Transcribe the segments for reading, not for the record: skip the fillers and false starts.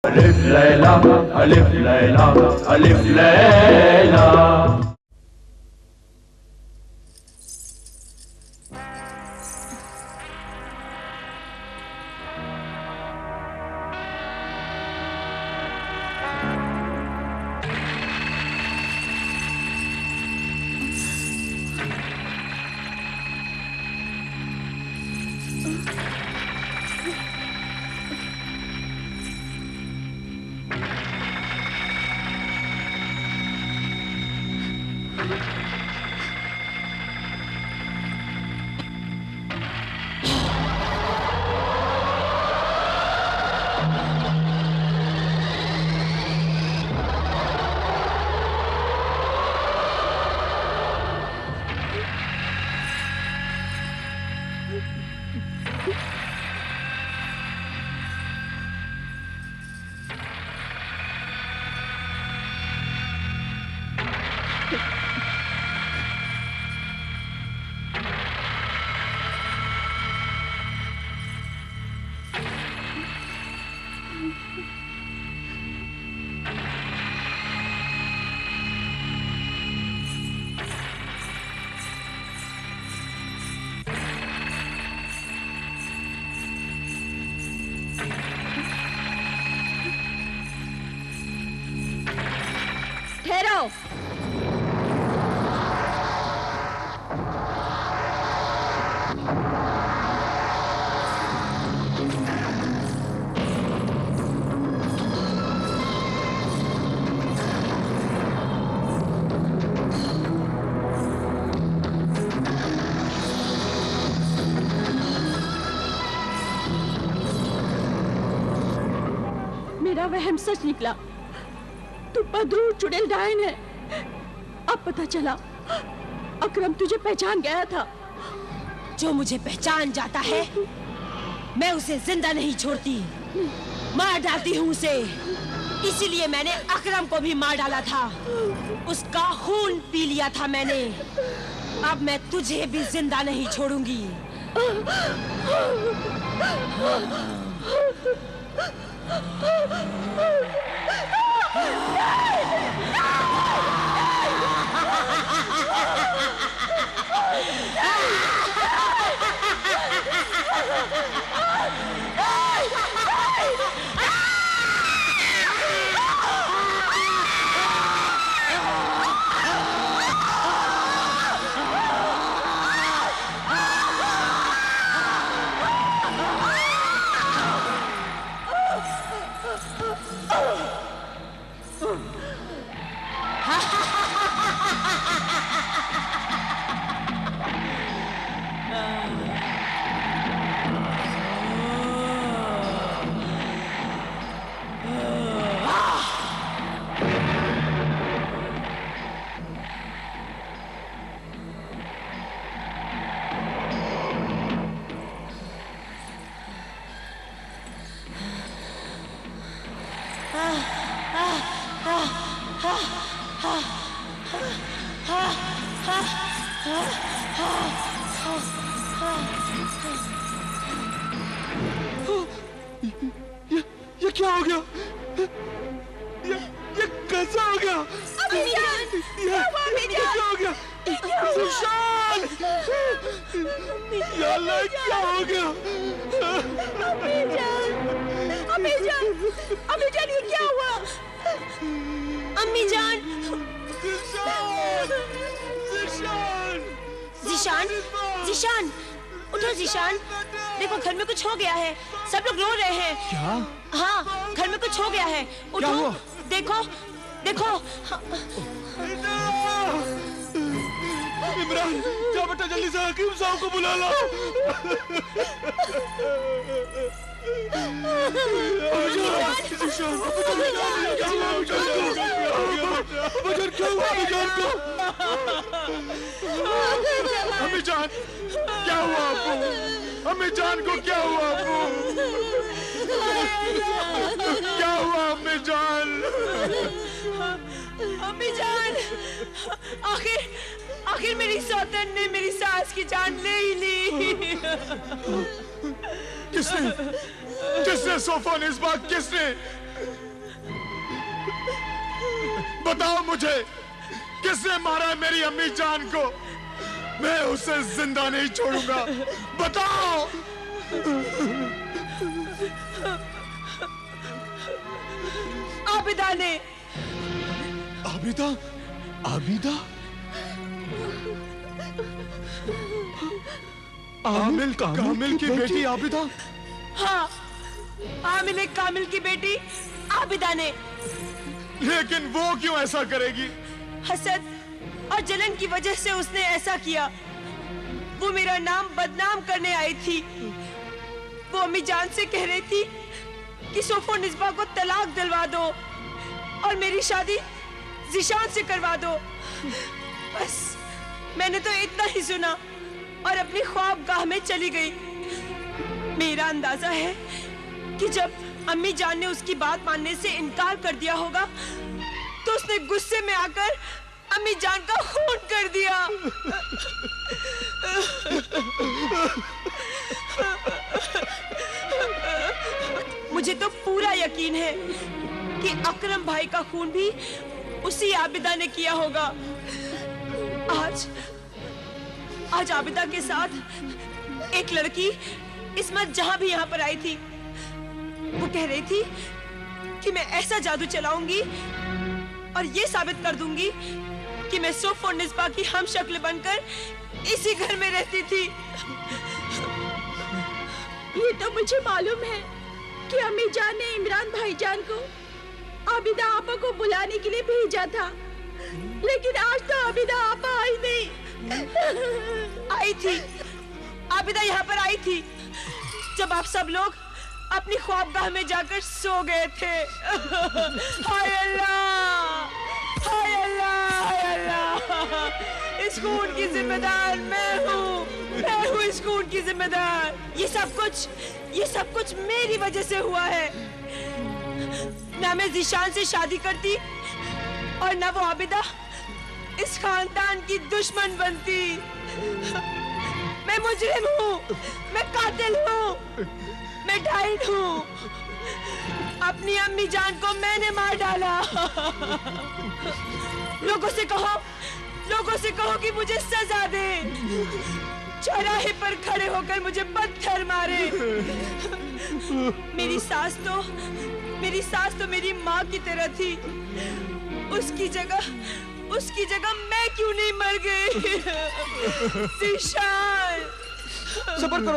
अलिफ लैला अलिफ लैला अलिफ लैला। ठहरो। मेरा वहम सच निकला। तू बदरू चुड़ैल डायन है। अब पता चला अकरम तुझे पहचान गया था। जो मुझे पहचान जाता है मैं उसे जिंदा नहीं छोड़ती, मार डालती हूँ उसे। इसीलिए मैंने अकरम को भी मार डाला था, उसका खून पी लिया था मैंने। अब मैं तुझे भी जिंदा नहीं छोड़ूंगी। ये क्या हो गया? ये कैसा हो गया? ये क्या हो गया? ज़ीशान! या अल्लाह, क्या हो गया? अम्मी जान, ये क्या हुआ? अम्मी जान! ज़ीशान! उठो ज़ीशान! देखो घर में कुछ हो गया है, सब लोग रो रहे हैं। क्या? हाँ, घर में कुछ हो गया है। उठो, देखो, देखो। इमरान, जा बेटा, जल्दी से हकीम साहब को बुला लो। अम्मी जान, क्या हुआ आपको? अम्मी जान को क्या हुआ आपको? क्या हुआ अम्मी जान? अम्मी जान, आखिर मेरी सौतन ने मेरी सास की जान ले ही ली। किसने सोफा ने इस बात किसने? बताओ मुझे, किसने मारा है मेरी अम्मी जान को? मैं उसे जिंदा नहीं छोड़ूंगा, बताओ। आबिदा ने। आबिदा? आबिदा? कामिल की बेटी आबिदा? हाँ, आमिल कामिल की बेटी आबिदा ने। लेकिन वो क्यों ऐसा करेगी? हसद और जलन की वजह से उसने ऐसा किया। वो मेरा नाम बदनाम करने आई थी। वो अम्मी जान से कह रही थी कि सोफो निस्बा को तलाक दिलवा दो और मेरी शादी ज़िशान से करवा दो। बस मैंने तो इतना ही सुना और अपनी ख्वाबगाह में चली गई। मेरा अंदाजा है कि जब अम्मी जान ने उसकी बात मानने से इनकार कर दिया होगा तो उसने गुस्से में आकर अम्मी जान का खून कर दिया। मुझे तो पूरा यकीन है कि अकरम भाई का खून भी उसी आबिदा ने किया होगा। आज आबिदा के साथ एक लड़की इस्मत जहां भी यहाँ पर आई थी। वो कह रही थी कि मैं ऐसा जादू चलाऊंगी और ये साबित कर दूंगी कि मैं सोफ और निस्बा की हम शक्ल बनकर इसी घर में रहती थी। ये तो मुझे मालूम है कि अम्मी जान ने इमरान भाईजान को आबिदा आपा को बुलाने के लिए भेजा था, लेकिन आज तो आबिदा आपा आई नहीं। आई थी, आबिदा यहाँ पर आई थी जब आप सब लोग अपनी ख्वाबगाह में जाकर सो गए थे। हाय अल्लाह, हाय अल्लाह, हाय अल्लाह। इस खून की जिम्मेदार मैं हूँ इस खून की जिम्मेदार। ये सब कुछ मेरी वजह से हुआ है। ना मैं ज़िशान से शादी करती और ना वो आबिदा इस खानदान की दुश्मन बनती। मैं मुजरिम हूँ, मैं कातिल हूँ, मैं डाइन हूँ। अपनी अम्मी जान को मैंने मार डाला। लोगों से कहो कि मुझे सजा दे। चौराहे पर खड़े होकर मुझे पत्थर मारे। मेरी सास तो मेरी माँ की तरह थी। उसकी जगह मैं क्यों नहीं मर गई? ज़िशान।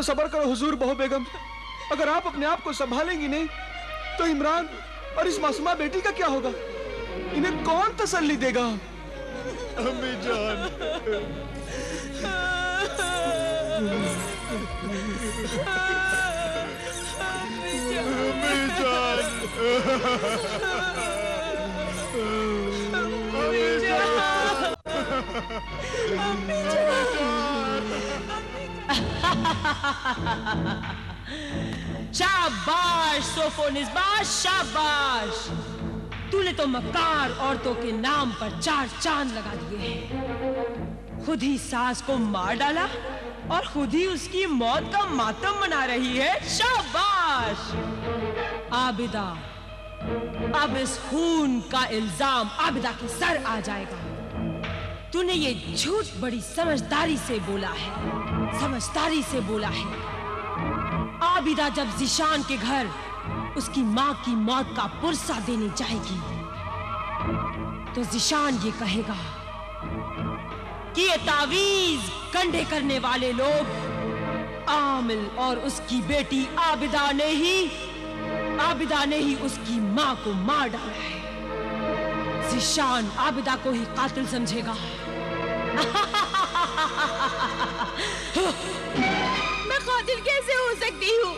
सबर करो हुजूर बहू बेगम। अगर आप अपने आप को संभालेंगी नहीं तो इमरान और इस मासूमा बेटी का क्या होगा? इन्हें कौन तसल्ली देगा? अम्मी जान, अम्मी जान, शाबाश सोफो निस्बा, शाबाश। तूने तो मक्कार औरतों के नाम पर 4 चांद लगा दिए हैं। खुद ही सास को मार डाला और खुद ही उसकी मौत का मातम मना रही है। शाबाश आबिदा। अब इस खून का इल्जाम आबिदा के सर आ जाएगा। तूने ये झूठ बड़ी समझदारी से बोला है। आबिदा जब ज़िशान के घर उसकी माँ की मौत का पुरसा देने जाएगी तो ज़िशान ये कहेगा कि ये तावीज कंधे करने वाले लोग आमिल और उसकी बेटी आबिदा ने ही उसकी माँ को मार डाला है। ज़िशान आबिदा को ही कातिल समझेगा। मैं कातिल कैसे हो सकती हूँ?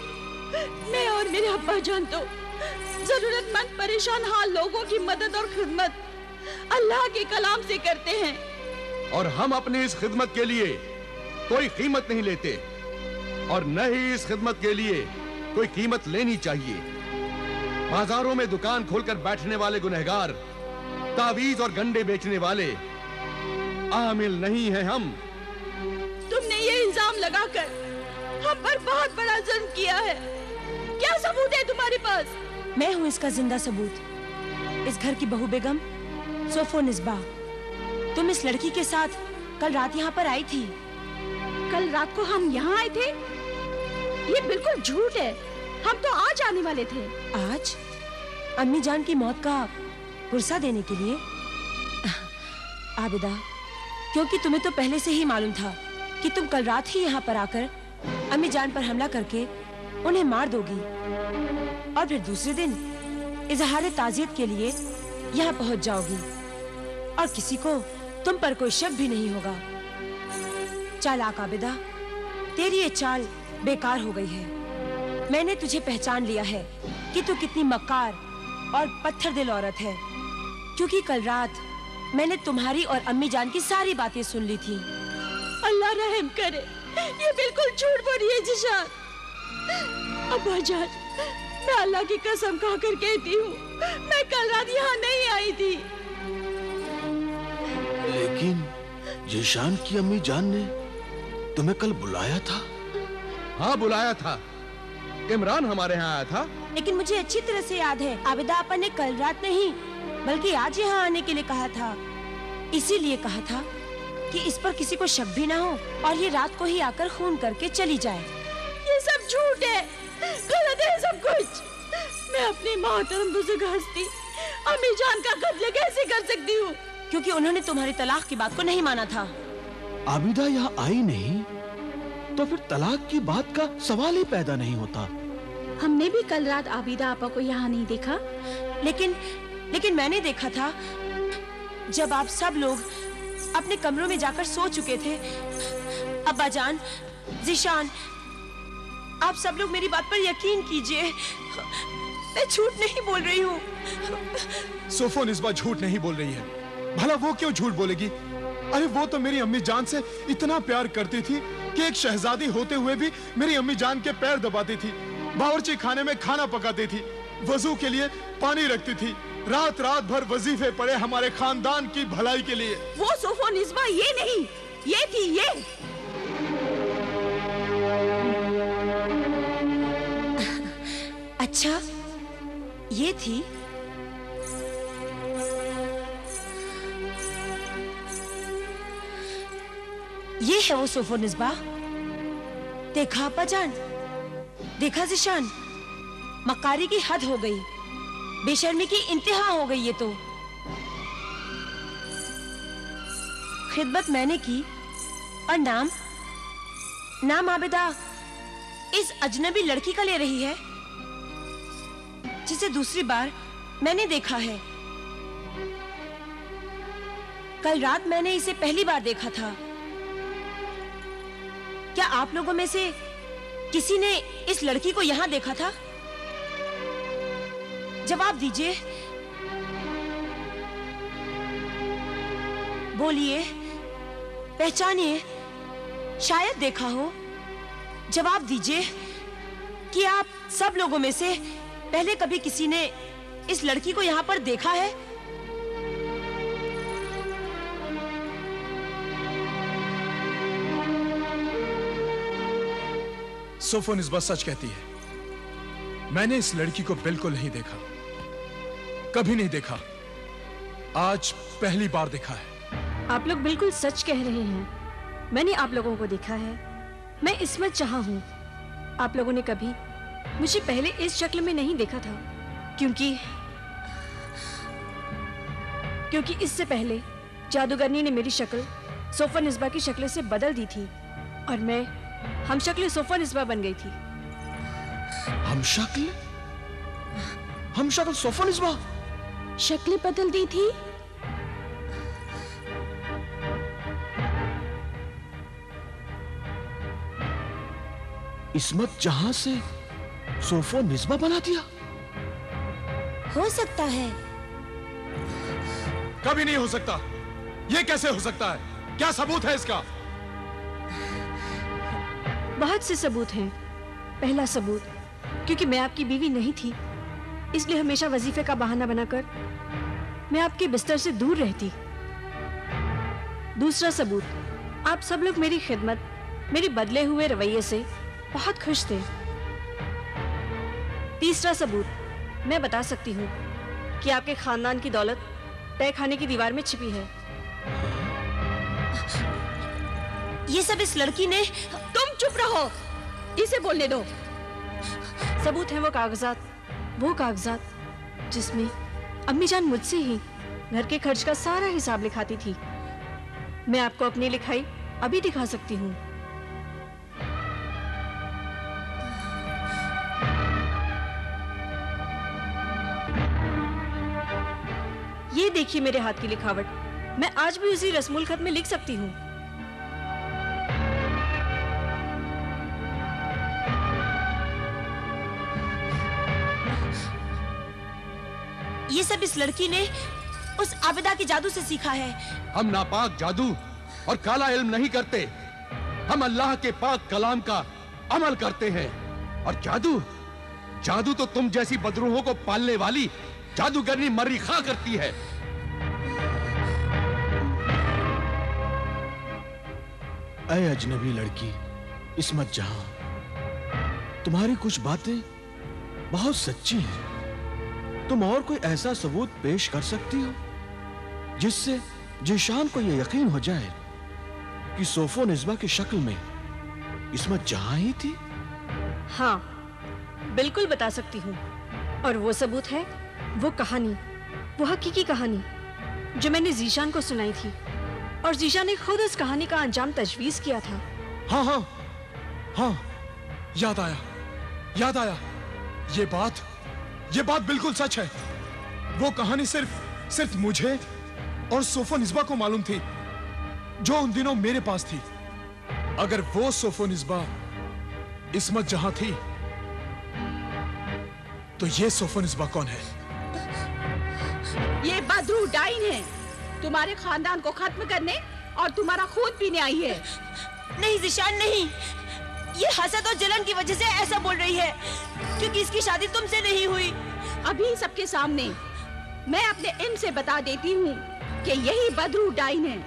मैं और मेरे अब्बा जान तो जरूरतमंद परेशान हाल लोगों की मदद और खिदमत अल्लाह के कलाम से करते हैं, और हम अपनी इस खिदमत के लिए कोई कीमत नहीं लेते और न ही इस खिदमत के लिए कोई कीमत लेनी चाहिए। बाजारों में दुकान खोलकर बैठने वाले गुनहगार, तावीज और गंडे बेचने वाले आमिल नहीं हैं हम। तुमने ये इल्जाम लगाकर हम पर बहुत बड़ा जुल्म किया है। क्या सबूत है तुम्हारे पास? मैं हूँ इसका जिंदा सबूत। इस घर की बहू बेगम सोफोनिस्बा, तुम इस लड़की के साथ कल रात यहाँ पर आई थी। कल रात को हम यहाँ आए थे? ये बिल्कुल झूठ है। हम तो आज आने वाले थे। आज अम्मी जान की मौत का पुरसा देने के लिए? आबिदा, क्योंकि तुम्हें तो पहले से ही मालूम था कि तुम कल रात ही यहाँ पर आकर अम्मी जान पर हमला करके उन्हें मार दोगी और फिर दूसरे दिन इजहार ताज़ियत के लिए यहाँ पहुँच जाओगी और किसी को तुम पर कोई शक भी नहीं होगा। चालाक आबिदा, तेरी ये चाल बेकार हो गई है। मैंने तुझे पहचान लिया है कि तू कितनी मक्कार और पत्थर दिल औरत है, क्योंकि कल रात मैंने तुम्हारी और अम्मी जान की सारी बातें सुन ली थी। अल्लाह रहम करे, ये बिल्कुल झूठ बोल रही है जिशान। अब्बा जान, मैं अल्लाह की कसम खाकर कहती हूँ, मैं कल रात यहाँ नहीं आई थी। लेकिन जीशान की अम्मी जान ने तुम्हें कल बुलाया था। हाँ, बुलाया था। इमरान हमारे यहाँ आया था। लेकिन मुझे अच्छी तरह से याद है, आबिदा आपा ने कल रात नहीं बल्कि आज यहाँ आने के लिए कहा था। इसीलिए कहा था कि इस पर किसी को शक भी ना हो और ये रात को ही आकर खून करके चली जाए। ये सब झूठ है, गलत है सब कुछ। मैं अपनी मोहतरम बुजुर्ग हस्ती अम्मी जान का कत्ल कैसे कर सकती हूँ? क्योंकि उन्होंने तुम्हारी तलाक की बात को नहीं माना था। आबिदा यहाँ आई नहीं तो फिर तलाक की बात का सवाल ही पैदा नहीं होता। हमने भी कल रात आबिदा आपा को यहाँ नहीं देखा। लेकिन मैंने देखा था जब आप सब लोग अपने कमरों में जाकर सो चुके थे। अब्बा जान, जीशान, आप सब लोग मेरी बात पर यकीन कीजिए, मैं झूठ नहीं बोल रही हूँ। सोफोनिस्बा झूठ नहीं बोल रही है। भला वो क्यों झूठ बोलेगी? अरे वो तो मेरी अम्मी जान से इतना प्यार करती थी कि एक शहजादी होते हुए भी मेरी अम्मी जान के पैर दबाती थी, बावर्ची खाने में खाना पकाती थी, वजू के लिए पानी रखती थी, रात रात भर वजीफे पड़े हमारे खानदान की भलाई के लिए। वो सोफोनिस्बा ये नहीं, ये थी ये। अच्छा, ये थी? ये है वो सोफोनिस्बा। देखा अब्बा जान, देखा जीशान, मक्कारी की हद हो गई, बेशर्मी की इंतहा हो गई। ये तो खिदमत मैंने की और नाम आबिदा इस अजनबी लड़की का ले रही है जिसे दूसरी बार मैंने देखा है। कल रात मैंने इसे पहली बार देखा था। क्या आप लोगों में से किसी ने इस लड़की को यहाँ देखा था? जवाब दीजिए, बोलिए, पहचानिए, शायद देखा हो। जवाब दीजिए कि आप सब लोगों में से पहले कभी किसी ने इस लड़की को यहाँ पर देखा है? सोफोनिस्बा सच कहती है, मैंने इस लड़की को बिल्कुल नहीं देखा, कभी नहीं देखा, आज पहली बार देखा है। आप लोग बिल्कुल सच कह रहे हैं, मैंने आप लोगों को देखा है। मैं इस्मत जहां हूँ। आप लोगों ने कभी मुझे पहले इस शक्ल में नहीं देखा था, क्योंकि इससे पहले जादूगरनी ने मेरी शक्ल सोफोनिस्बा की शक्ल से बदल दी थी और मैं हम शक्ल सोफोनिस्बा बन गई थी। हम शक्ल सोफोनिस्बा? शक्ल बदल दी थी? इस्मत जहां से सोफोनिस्बा बना दिया? हो सकता है। कभी नहीं हो सकता। ये कैसे हो सकता है? क्या सबूत है इसका? बहुत से सबूत हैं। पहला सबूत, क्योंकि मैं आपकी बीवी नहीं थी, इसलिए हमेशा वजीफे का बहाना बनाकर मैं आपके बिस्तर से दूर रहती। दूसरा सबूत, आप सब लोग मेरी खिदमत, मेरे बदले हुए रवैये से बहुत खुश थे। तीसरा सबूत, मैं बता सकती हूँ कि आपके खानदान की दौलत तय खाने की दीवार में छिपी है। ये सब इस लड़की ने। तुम चुप रहो, इसे बोलने दो। सबूत है वो कागजात जिसमें अम्मी जान मुझसे ही घर के खर्च का सारा हिसाब लिखाती थी। मैं आपको अपनी लिखाई अभी दिखा सकती हूँ। ये देखिए मेरे हाथ की लिखावट। मैं आज भी उसी रस्मुल खत में लिख सकती हूँ। ये सब इस लड़की ने उस आबिदा के जादू से सीखा है। हम नापाक जादू और काला इल्म नहीं करते, हम अल्लाह के पाक कलाम का अमल करते हैं। और जादू तो तुम जैसी बदरूहों को पालने वाली जादूगरनी मर्री खां करती है। ऐ अजनबी लड़की इस्मत जहां, तुम्हारी कुछ बातें बहुत सच्ची हैं। तुम और कोई ऐसा सबूत पेश कर सकती हो जिससे जीशान को यह यकीन हो जाए कि सोफो निस्बा की शक्ल में इस्मत जहां ही थी? हाँ, बिल्कुल बता सकती हूँ। और वो सबूत है वो कहानी, वो हकीकी कहानी जो मैंने जीशान को सुनाई थी। और जीशान ने खुद उस कहानी का अंजाम तजवीज किया था। हाँ हाँ हाँ, याद आया। ये बात बिल्कुल सच है। वो कहानी सिर्फ मुझे और सोफो निस्बा को मालूम थी, जो उन दिनों मेरे पास थी। अगर वो सोफो निस्बा इस्मत जहां थी, तो ये सोफो निस्बा कौन है? ये बदरू डाइन है, तुम्हारे खानदान को खत्म करने और तुम्हारा खून पीने आई है। नहीं जीशान नहीं, ये हसद और जलन की वजह से ऐसा बोल रही है, क्योंकि इसकी शादी तुमसे नहीं हुई। अभी सबके सामने मैं अपने इल्म से बता देती हूँ कि यही बदरू डाइन है।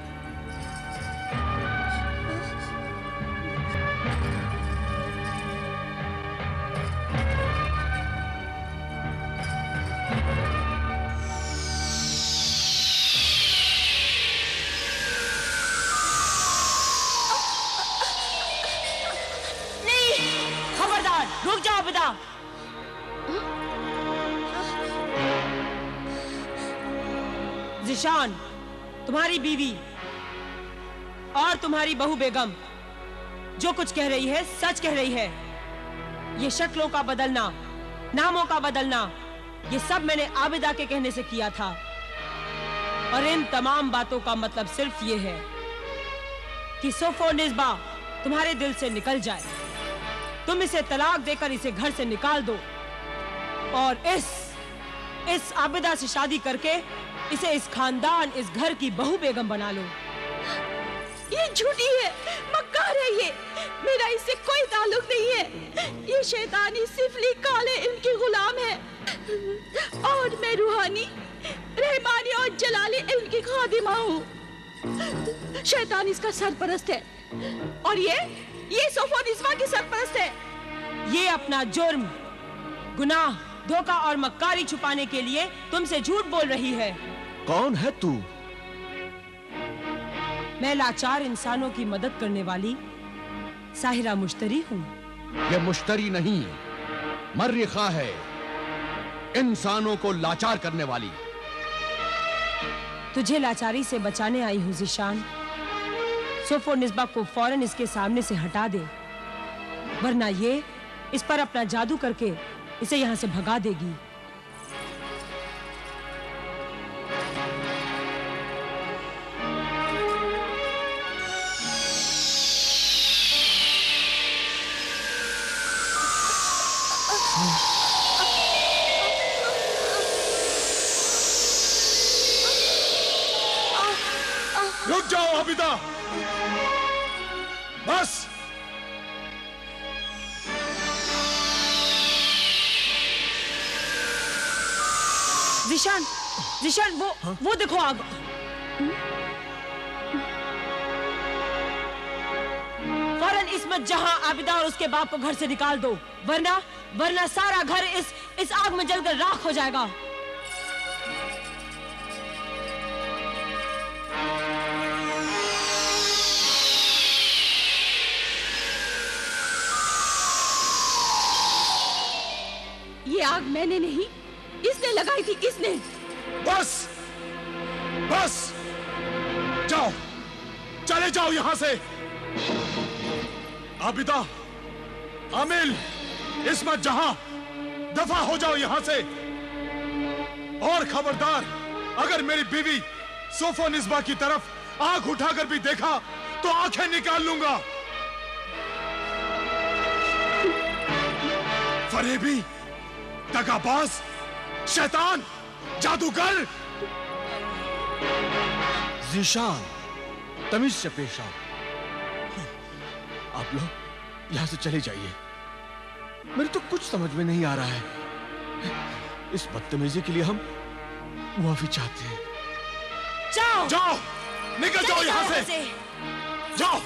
नहीं, खबरदार, रुक जाओ आबिदा। जीशान, तुम्हारी बीवी और तुम्हारी बहू बेगम जो कुछ कह रही है सच कह रही है। ये शक्लों का बदलना, नामों का बदलना, ये सब मैंने आबिदा के कहने से किया था। और इन तमाम बातों का मतलब सिर्फ ये है कि सोफो निस्बा तुम्हारे दिल से निकल जाए। तुम इसे तलाक देकर इसे घर से निकाल दो और इस आबिदा से शादी करके इसे इस खानदान, इस घर की बहू बेगम बना लो। ये झूठी है, मक्कार है ये। मेरा इससे कोई ताल्लुक नहीं है। ये शैतानी सिफली काले इनकी गुलाम है और मैं रूहानी, रहमानी और जलाली इल्म की खादिमा हूँ। शैतान इसका सरपरस्त है और ये सोफो निस्बा की सरपरस्त है। ये अपना जुर्म, गुनाह, धोखा और मक्कारी छुपाने के लिए तुमसे झूठ बोल रही है। कौन है तू? मैं लाचार इंसानों की मदद करने वाली साहिरा मुश्तरी हूँ। ये मुश्तरी नहीं, मर्रिखा है, इंसानों को लाचार करने वाली। तुझे लाचारी से बचाने आई हूँ जीशान। सोफो निस्बा को फौरन इसके सामने से हटा दे, वरना ये इस पर अपना जादू करके इसे यहाँ से भगा देगी। रुक जाओ आबिदा, बस। जीशान, वो देखो आग। फौरन इस्मत जहां, आबिदा और उसके बाप को घर से निकाल दो, वरना सारा घर इस आग में जलकर राख हो जाएगा। आग मैंने नहीं, इसने लगाई थी, इसने। बस बस, जाओ, चले जाओ यहां से। आबिदा, आमिल, इस्मत जहां, दफा हो जाओ यहां से। और खबरदार, अगर मेरी बीवी सोफो निस्बा की तरफ आंख उठाकर भी देखा तो आंखें निकाल लूंगा। फरेबी, दगाबाज, शैतान, जादूगर। जीशान, तमीज से पेश आओ। आप लोग यहां से चले जाइए, मेरे तो कुछ समझ में नहीं आ रहा है। इस बदतमीजी के लिए हम मुआफी चाहते हैं। जाओ, जाओ, निकल जाओ यहां से, जाओ।